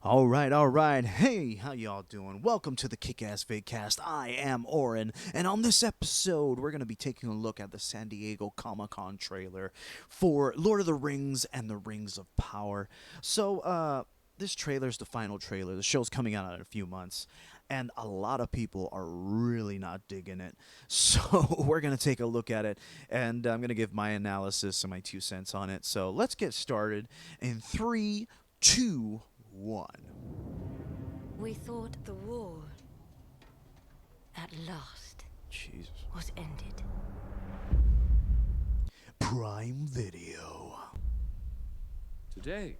All right. Hey, how y'all doing? Welcome to the Kick-Ass Vidcast. I am Oren, and on this episode, we're going to be taking a look at the San Diego Comic-Con trailer for Lord of the Rings and the Rings of Power. This trailer's the final trailer. The show's coming out in a few months, and a lot of people are really not digging it. So, we're going to take a look at it, and I'm going to give my analysis and my 2 cents on it. So, let's get started in three, two, one. We thought the war, at last, Jesus. was ended. Prime Video. Today,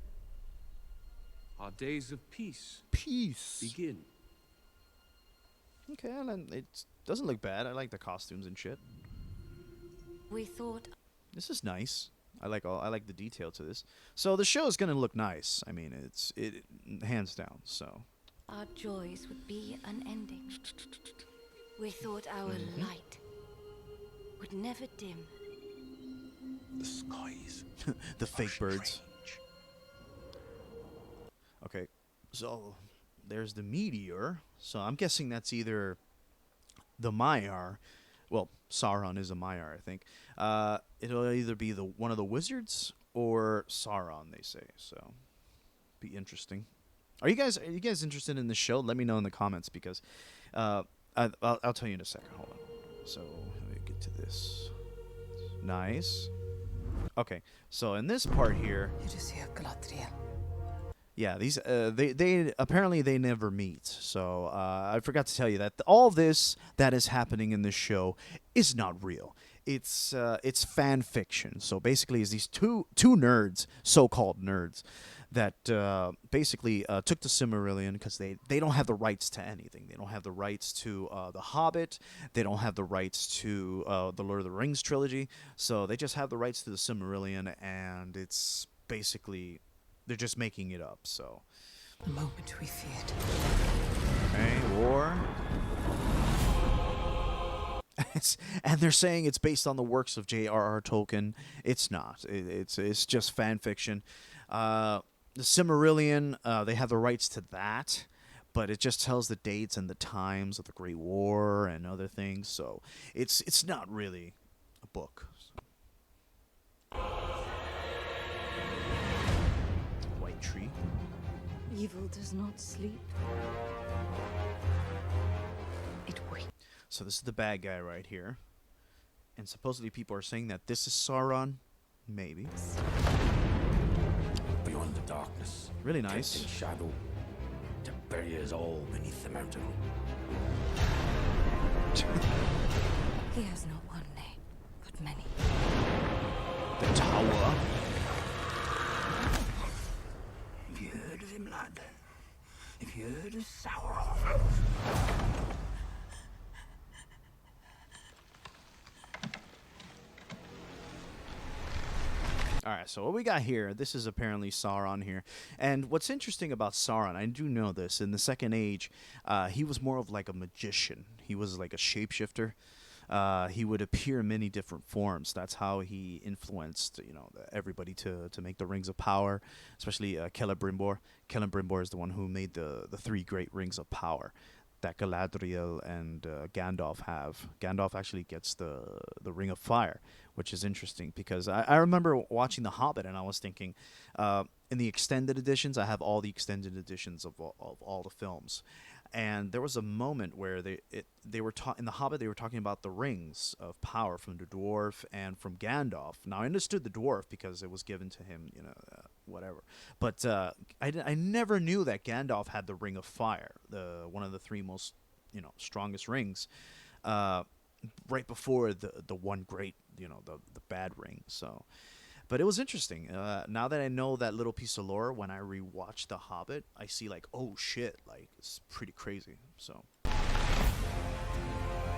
our days of peace Peace. begin. Okay, and then it doesn't look bad. I like the costumes and shit. We thought This is nice. I like the detail to this. So the show is gonna look nice. I mean, it hands down. So our joys would be unending. We thought our light would never dim. The skies. the fake are birds. strange. Okay, so there's the meteor. So I'm guessing that's either the Maiar. Well, Sauron is a Maiar, I think. It'll either be one of the wizards or Sauron, they say. So, be interesting. Are you guys interested in the show? Let me know in the comments because I'll tell you in a second. Hold on. So let me get to this. Nice. Okay. So in this part here, yeah, these they apparently they never meet. So I forgot to tell you that all this that is happening in this show is not real. It's fan fiction. So basically, is these two nerds, so-called nerds, that basically took the Silmarillion because they don't have the rights to anything. They don't have the rights to The Hobbit. They don't have the rights to the Lord of the Rings trilogy. So they just have the rights to the Silmarillion, and it's basically they're just making it up. So The moment we feared. okay, war. And they're saying it's based on the works of J.R.R. Tolkien. It's not. It's just fan fiction. The Silmarillion, they have the rights to that, but it just tells the dates and the times of the Great War and other things. So it's not really a book. White tree. evil does not sleep. It waits. So this is the bad guy right here. And supposedly people are saying that this is Sauron. Maybe. Beyond the darkness. Really nice. In shadow. To bury us all beneath the mountain. He has not one name, but many. The tower. Have you heard of him, lad? Have you heard of Sauron? All right, so what we got here, this is apparently Sauron here. And what's interesting about Sauron, I do know this, in the Second Age, he was more of like a magician. He was like a shapeshifter. He would appear in many different forms. That's how he influenced, everybody to make the Rings of Power, especially Celebrimbor. Celebrimbor is the one who made the three great Rings of Power that Galadriel and Gandalf have. Gandalf actually gets the Ring of Fire, which is interesting because I remember watching The Hobbit and I was thinking, in the extended editions, I have all the extended editions of all the films. And there was a moment where they were in The Hobbit. They were talking about the rings of power from the dwarf and from Gandalf. Now I understood the dwarf because it was given to him, whatever. But I never knew that Gandalf had the Ring of Fire, one of the three most, strongest rings, right before the one great, the bad ring. So. But it was interesting. Now that I know that little piece of lore, when I rewatch The Hobbit, I see like, oh shit, like it's pretty crazy. So,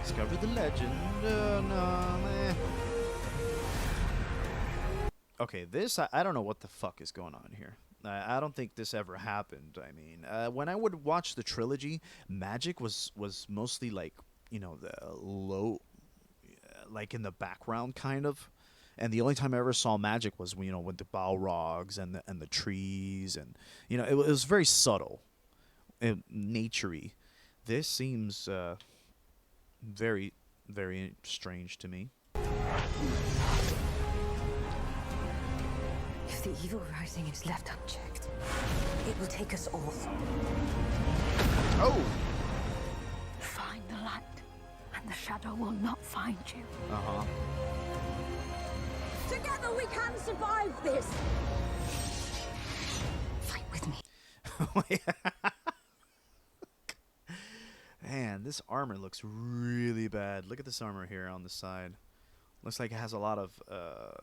discover the legend. Okay, this I don't know what the fuck is going on here. I don't think this ever happened. I mean, when I would watch the trilogy, magic was mostly like the low, like in the background kind of. And the only time I ever saw magic was when, with the Balrogs and the trees, and it was very subtle, and naturey. This seems very, very strange to me. If the evil rising is left unchecked, it will take us all. Oh. Find the light, and the shadow will not find you. Uh-huh. Together we can survive this. Fight with me. Man, this armor looks really bad. Look at this armor here on the side. Looks like it has a lot of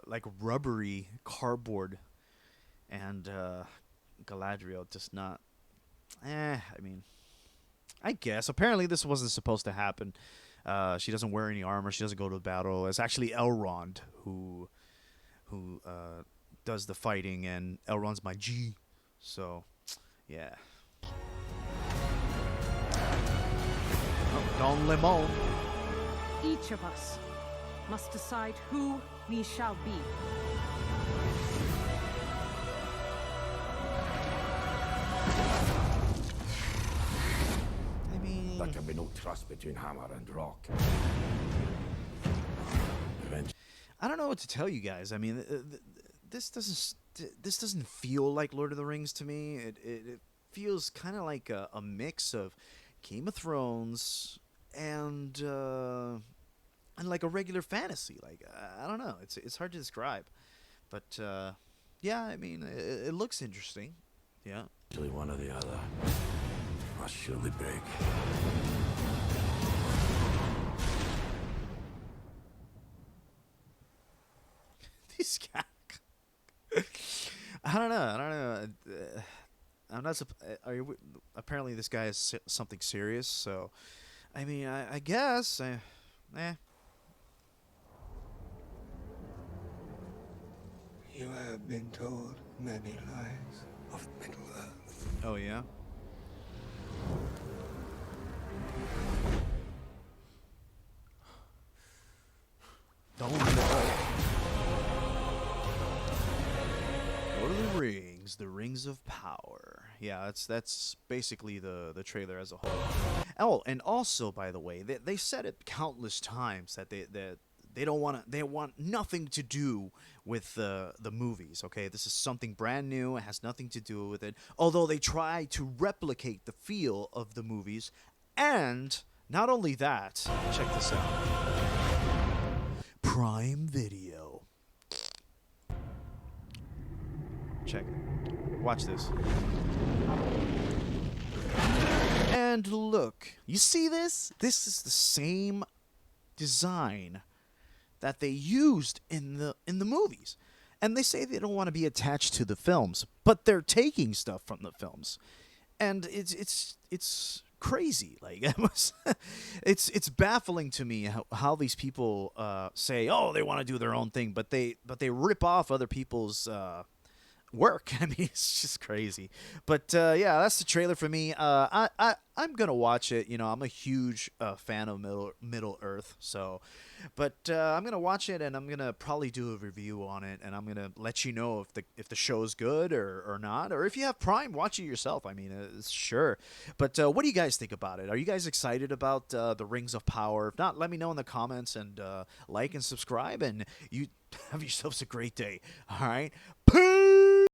like rubbery cardboard, and Galadriel just not. I mean, I guess apparently this wasn't supposed to happen. She doesn't wear any armor. She doesn't go to battle. It's actually Elrond who does the fighting, and Elrond's my G. So, yeah. Don Lemon. Each of us must decide who we shall be. I mean, There can be no trust between hammer and rock. I don't know what to tell you guys. I mean, this doesn't feel like Lord of the Rings to me. It feels kind of like a mix of Game of Thrones and like a regular fantasy. Like, I don't know. It's hard to describe, but yeah. I mean, it looks interesting. Yeah. Usually one or the other must surely break. These guys. I don't know. I'm not. Are you? Apparently, this guy is something serious. So, I mean, I guess. You have been told many lies of Middle Earth. Oh yeah. Don't know. Lord of the Rings, the Rings of Power. Yeah, that's basically the trailer as a whole. Oh, and also, by the way, they said it countless times that they want nothing to do with the movies. Okay, this is something brand new. It has nothing to do with it. Although they try to replicate the feel of the movies, and not only that, check this out. Prime Video. Check it. Watch this. And look, you see this? This is the same design that they used in the movies. And they say they don't want to be attached to the films, but they're taking stuff from the films. And it's crazy. Like, it's baffling to me how these people say, oh, they want to do their own thing, but they rip off other people's work. I mean, it's just crazy. But yeah, that's the trailer for me. I'm gonna watch it. I'm a huge fan of Middle Earth, so. But I'm gonna watch it, and I'm gonna probably do a review on it, and I'm gonna let you know if the show's good or not, or if you have Prime, watch it yourself. I mean, sure. But what do you guys think about it? Are you guys excited about the Rings of Power? If not, let me know in the comments, and like and subscribe, and you have yourselves a great day. All right, peace.